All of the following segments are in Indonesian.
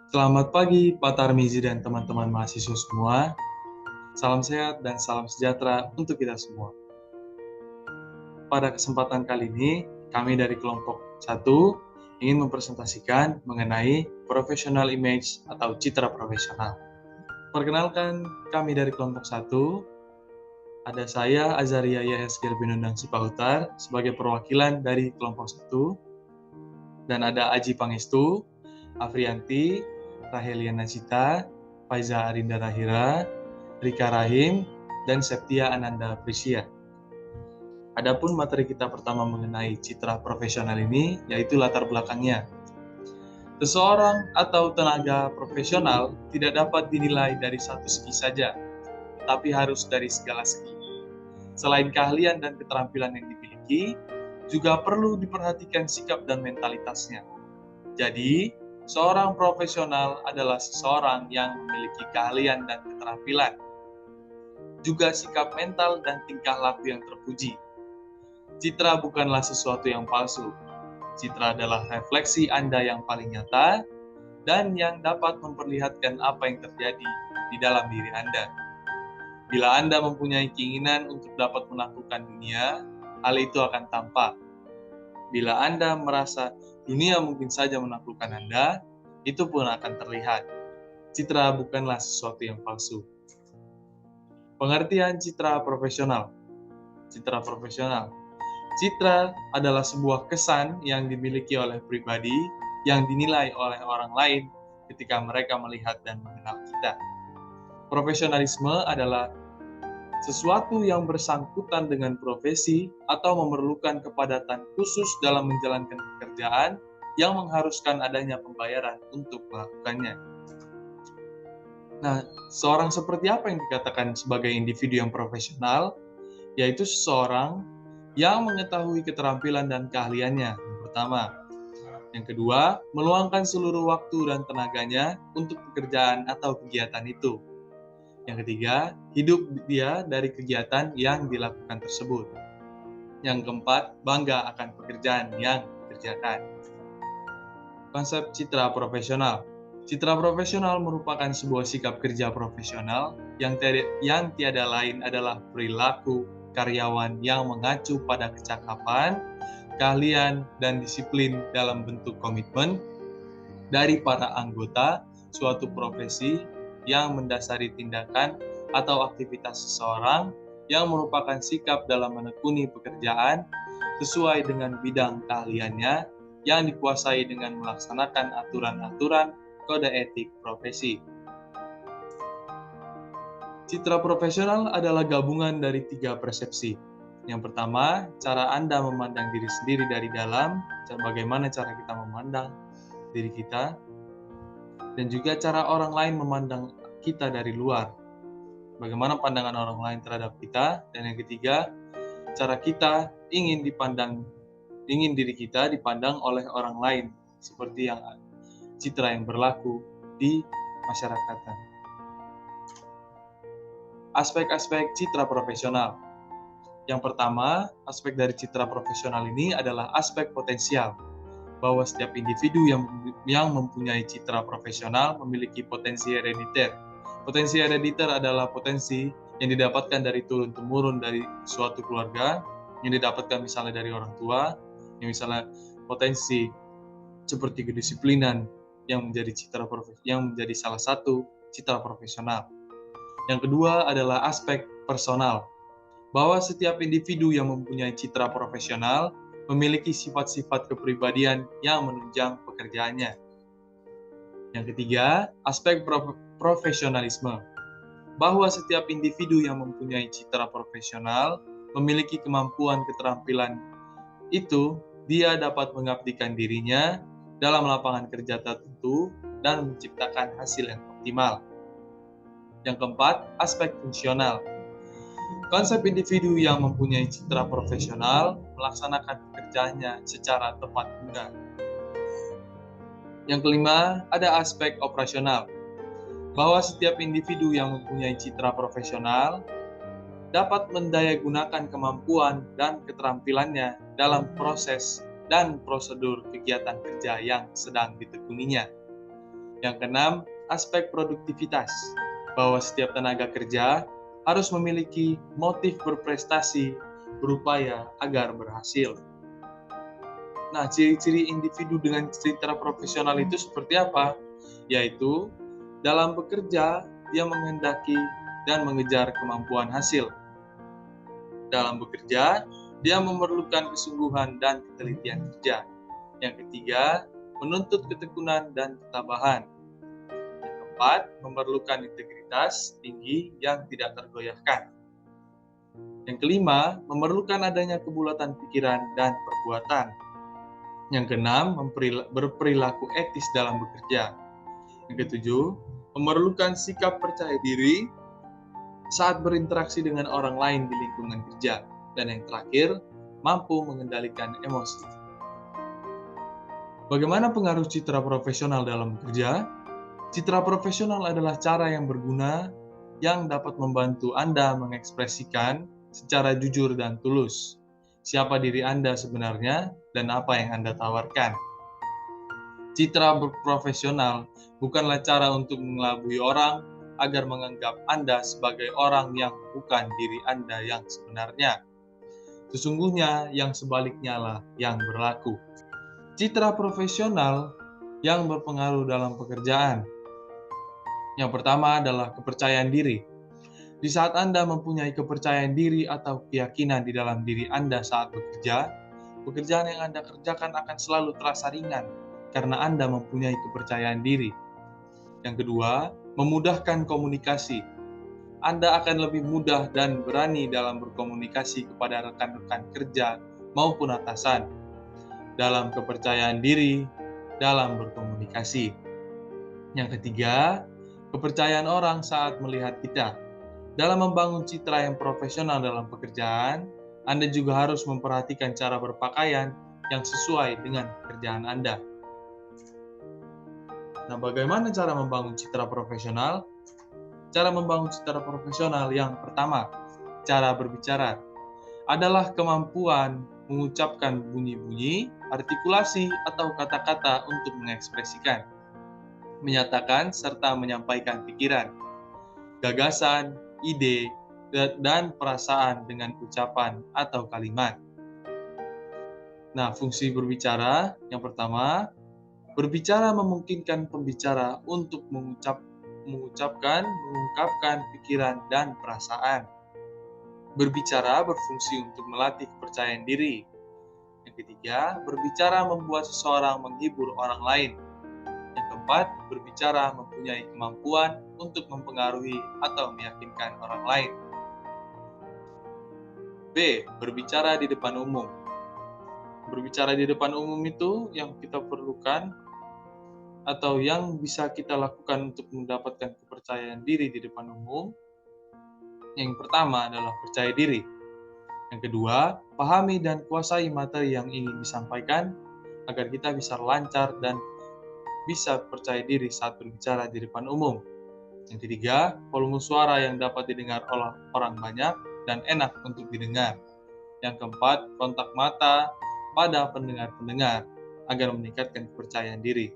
Selamat pagi Pak Tarmizi dan teman-teman mahasiswa semua. Salam sehat dan salam sejahtera untuk kita semua. Pada kesempatan kali ini, kami dari kelompok 1 ingin mempresentasikan mengenai professional image atau citra profesional. Perkenalkan, kami dari kelompok 1, ada saya Azaria Yahyaskir Binundang Sipahutar sebagai perwakilan dari kelompok 1, dan ada Aji Pangestu, Afrianti, Raheliana Cita, Faiza Arinda Rahira, Rika Rahim, dan Septia Ananda Prisia. Adapun materi kita pertama mengenai citra profesional ini, yaitu latar belakangnya. Seseorang atau tenaga profesional tidak dapat dinilai dari satu segi saja, tapi harus dari segala segi. Selain keahlian dan keterampilan yang dimiliki, juga perlu diperhatikan sikap dan mentalitasnya. Jadi, seorang profesional adalah seseorang yang memiliki keahlian dan keterampilan, juga sikap mental dan tingkah laku yang terpuji. Citra bukanlah sesuatu yang palsu. Citra adalah refleksi Anda yang paling nyata dan yang dapat memperlihatkan apa yang terjadi di dalam diri Anda. Bila Anda mempunyai keinginan untuk dapat menaklukkan dunia, hal itu akan tampak. Bila Anda merasa dunia mungkin saja menaklukkan Anda, itu pun akan terlihat. Citra bukanlah sesuatu yang palsu. Pengertian citra profesional. Citra profesional. Citra adalah sebuah kesan yang dimiliki oleh pribadi yang dinilai oleh orang lain ketika mereka melihat dan mengenal kita. Profesionalisme adalah sesuatu yang bersangkutan dengan profesi atau memerlukan kepadatan khusus dalam menjalankan pekerjaan yang mengharuskan adanya pembayaran untuk melakukannya. Nah, seorang seperti apa yang dikatakan sebagai individu yang profesional? Yaitu seseorang yang mengetahui keterampilan dan keahliannya, yang pertama. Yang kedua, meluangkan seluruh waktu dan tenaganya untuk pekerjaan atau kegiatan itu. Yang ketiga, hidup dia dari kegiatan yang dilakukan tersebut. Yang keempat, bangga akan pekerjaan yang dikerjakan. Konsep citra profesional. Citra profesional merupakan sebuah sikap kerja profesional yang tiada lain adalah perilaku karyawan yang mengacu pada kecakapan, keahlian, dan disiplin dalam bentuk komitmen dari para anggota suatu profesi yang mendasari tindakan atau aktivitas seseorang yang merupakan sikap dalam menekuni pekerjaan sesuai dengan bidang keahliannya yang dikuasai dengan melaksanakan aturan-aturan kode etik profesi. Citra profesional adalah gabungan dari 3 persepsi. Yang pertama, cara Anda memandang diri sendiri dari dalam, bagaimana cara kita memandang diri kita, dan juga cara orang lain memandang kita dari luar. Bagaimana pandangan orang lain terhadap kita, dan yang ketiga, cara kita ingin diri kita dipandang oleh orang lain, seperti yang citra yang berlaku di masyarakat. Aspek-aspek citra profesional. Yang pertama, aspek dari citra profesional ini adalah aspek potensial, bahwa setiap individu yang mempunyai citra profesional memiliki potensi herediter. Potensi herediter adalah potensi yang didapatkan dari turun-temurun dari suatu keluarga, yang didapatkan misalnya dari orang tua, yang misalnya potensi seperti kedisiplinan yang menjadi salah satu citra profesional. Yang kedua adalah aspek personal, bahwa setiap individu yang mempunyai citra profesional memiliki sifat-sifat kepribadian yang menunjang pekerjaannya. Yang ketiga, aspek profesionalisme, bahwa setiap individu yang mempunyai citra profesional memiliki kemampuan keterampilan itu, dia dapat mengabdikan dirinya dalam lapangan kerja tertentu dan menciptakan hasil yang optimal. Yang keempat, aspek fungsional. Konsep individu yang mempunyai citra profesional melaksanakan pekerjaannya secara tepat guna. Yang kelima, ada aspek operasional, bahwa setiap individu yang mempunyai citra profesional dapat mendayagunakan kemampuan dan keterampilannya dalam proses dan prosedur kegiatan kerja yang sedang ditekuninya. Yang keenam, aspek produktivitas, bahwa setiap tenaga kerja harus memiliki motif berprestasi, berupaya agar berhasil. Nah, ciri-ciri individu dengan citra profesional itu seperti apa? Yaitu, dalam bekerja, dia menghendaki dan mengejar kemampuan hasil. Dalam bekerja, dia memerlukan kesungguhan dan ketelitian kerja. Yang ketiga, menuntut ketekunan dan ketabahan. Yang keempat, memerlukan integritas tinggi yang tidak tergoyahkan. Yang kelima, memerlukan adanya kebulatan pikiran dan perbuatan. Yang keenam, berperilaku etis dalam bekerja. Yang ketujuh, memerlukan sikap percaya diri saat berinteraksi dengan orang lain di lingkungan kerja. Dan yang terakhir, mampu mengendalikan emosi. Bagaimana pengaruh citra profesional dalam bekerja? Citra profesional adalah cara yang berguna yang dapat membantu Anda mengekspresikan secara jujur dan tulus siapa diri Anda sebenarnya dan apa yang Anda tawarkan. Citra profesional bukanlah cara untuk mengelabui orang agar menganggap Anda sebagai orang yang bukan diri Anda yang sebenarnya. Sesungguhnya yang sebaliknya lah yang berlaku. Citra profesional yang berpengaruh dalam pekerjaan. Yang pertama adalah kepercayaan diri. Di saat Anda mempunyai kepercayaan diri atau keyakinan di dalam diri Anda saat bekerja, pekerjaan yang Anda kerjakan akan selalu terasa ringan karena Anda mempunyai kepercayaan diri. Yang kedua, memudahkan komunikasi. Anda akan lebih mudah dan berani dalam berkomunikasi kepada rekan-rekan kerja maupun atasan. Dalam kepercayaan diri, dalam berkomunikasi. Yang ketiga, kepercayaan orang saat melihat kita. Dalam membangun citra yang profesional dalam pekerjaan, Anda juga harus memperhatikan cara berpakaian yang sesuai dengan pekerjaan Anda. Nah, bagaimana cara membangun citra profesional? Cara membangun citra profesional yang pertama, cara berbicara, adalah kemampuan mengucapkan bunyi-bunyi, artikulasi, atau kata-kata untuk mengekspresikan, menyatakan, serta menyampaikan pikiran, gagasan, ide, dan perasaan dengan ucapan atau kalimat. Nah, fungsi berbicara yang pertama, berbicara memungkinkan pembicara untuk mengungkapkan pikiran dan perasaan. Berbicara berfungsi untuk melatih kepercayaan diri. Yang ketiga, berbicara membuat seseorang menghibur orang lain. Yang keempat, berbicara mempunyai kemampuan untuk mempengaruhi atau meyakinkan orang lain. B. Berbicara di depan umum. Berbicara di depan umum itu yang kita perlukan atau yang bisa kita lakukan untuk mendapatkan kepercayaan diri di depan umum. Yang pertama adalah percaya diri. Yang kedua, pahami dan kuasai materi yang ingin disampaikan agar kita bisa lancar dan bisa percaya diri saat berbicara di depan umum. Yang ketiga, volume suara yang dapat didengar oleh orang banyak dan enak untuk didengar. Yang keempat, kontak mata pada pendengar-pendengar agar meningkatkan kepercayaan diri.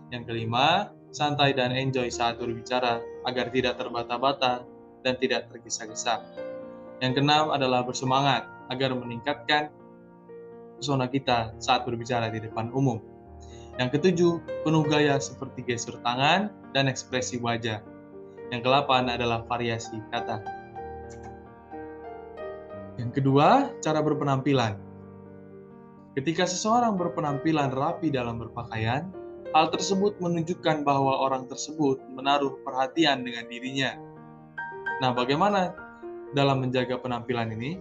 Yang kelima, santai dan enjoy saat berbicara agar tidak terbata-bata dan tidak tergesa-gesa. Yang keenam adalah bersemangat agar meningkatkan pesona kita saat berbicara di depan umum. Yang ketujuh, penuh gaya seperti gestur tangan dan ekspresi wajah. Yang kedelapan adalah variasi kata. Yang kedua, cara berpenampilan. Ketika seseorang berpenampilan rapi dalam berpakaian, hal tersebut menunjukkan bahwa orang tersebut menaruh perhatian dengan dirinya. Nah, bagaimana dalam menjaga penampilan ini?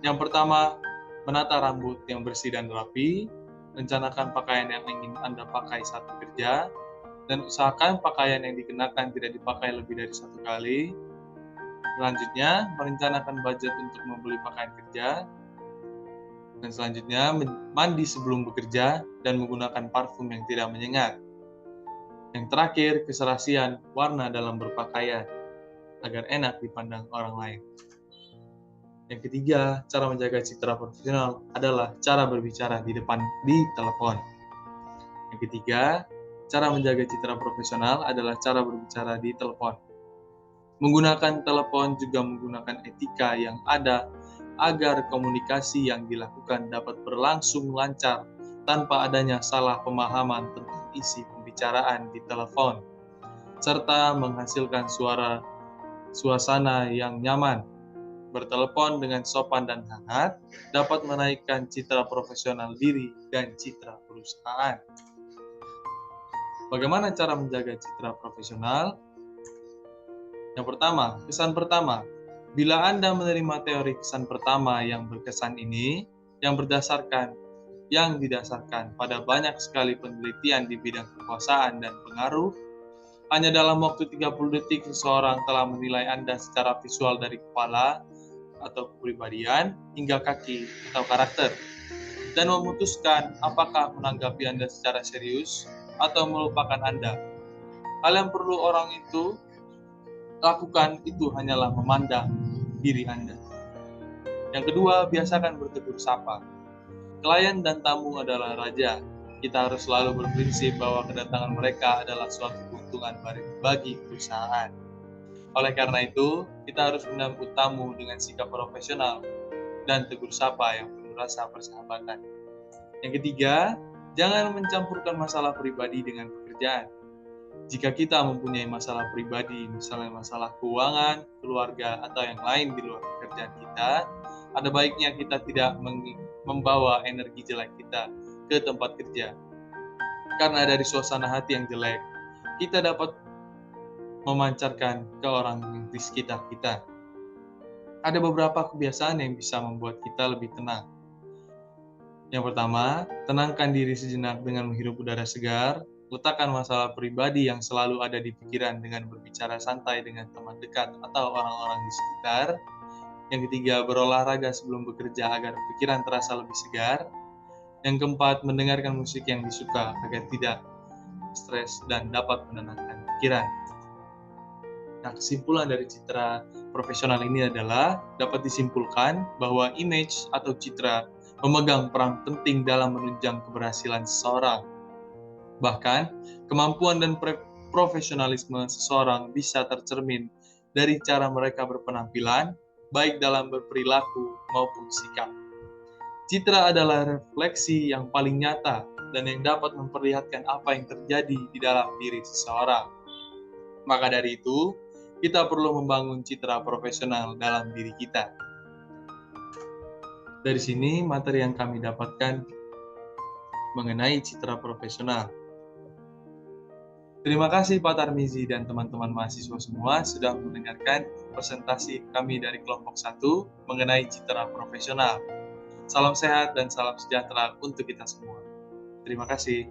Yang pertama, menata rambut yang bersih dan rapi, rencanakan pakaian yang ingin Anda pakai saat bekerja, dan usahakan pakaian yang dikenakan tidak dipakai lebih dari 1 kali. Selanjutnya, merencanakan budget untuk membeli pakaian kerja. Dan selanjutnya, mandi sebelum bekerja dan menggunakan parfum yang tidak menyengat. Yang terakhir, keserasian warna dalam berpakaian agar enak dipandang orang lain. Yang ketiga, cara menjaga citra profesional adalah cara berbicara di telepon. Yang ketiga, Cara menjaga citra profesional adalah cara berbicara di telepon. Menggunakan telepon juga menggunakan etika yang ada agar komunikasi yang dilakukan dapat berlangsung lancar tanpa adanya salah pemahaman tentang isi pembicaraan di telepon, serta menghasilkan suasana yang nyaman. Bertelepon dengan sopan dan hangat dapat menaikkan citra profesional diri dan citra perusahaan. Bagaimana cara menjaga citra profesional? Yang pertama, kesan pertama. Bila Anda menerima teori kesan pertama yang berkesan ini, yang didasarkan pada banyak sekali penelitian di bidang kekuasaan dan pengaruh, hanya dalam waktu 30 detik seseorang telah menilai Anda secara visual dari kepala atau kepribadian hingga kaki atau karakter, dan memutuskan apakah menanggapi Anda secara serius atau melupakan Anda. Hal yang perlu orang itu lakukan itu hanyalah memandang diri Anda. Yang kedua, biasakan bertegur sapa. Klien dan tamu adalah raja. Kita harus selalu berprinsip bahwa kedatangan mereka adalah suatu keuntungan bagi perusahaan. Oleh karena itu, kita harus menyambut tamu dengan sikap profesional dan tegur sapa yang penuh rasa persahabatan. Yang ketiga, jangan mencampurkan masalah pribadi dengan pekerjaan. Jika kita mempunyai masalah pribadi, misalnya masalah keuangan, keluarga, atau yang lain di luar pekerjaan kita, ada baiknya kita tidak membawa energi jelek kita ke tempat kerja. Karena dari suasana hati yang jelek, kita dapat memancarkan ke orang di sekitar kita. Ada beberapa kebiasaan yang bisa membuat kita lebih tenang. Yang pertama, tenangkan diri sejenak dengan menghirup udara segar. Letakkan masalah pribadi yang selalu ada di pikiran dengan berbicara santai dengan teman dekat atau orang-orang di sekitar. Yang ketiga, berolahraga sebelum bekerja agar pikiran terasa lebih segar. Yang keempat, mendengarkan musik yang disuka agar tidak stres dan dapat menenangkan pikiran. Nah, kesimpulan dari citra profesional ini adalah dapat disimpulkan bahwa image atau citra memegang peran penting dalam menunjang keberhasilan seseorang. Bahkan, kemampuan dan profesionalisme seseorang bisa tercermin dari cara mereka berpenampilan, baik dalam berperilaku maupun sikap. Citra adalah refleksi yang paling nyata dan yang dapat memperlihatkan apa yang terjadi di dalam diri seseorang. Maka dari itu, kita perlu membangun citra profesional dalam diri kita. Dari sini, materi yang kami dapatkan mengenai citra profesional. Terima kasih Pak Tarmizi dan teman-teman mahasiswa semua sudah mendengarkan presentasi kami dari kelompok 1 mengenai citra profesional. Salam sehat dan salam sejahtera untuk kita semua. Terima kasih.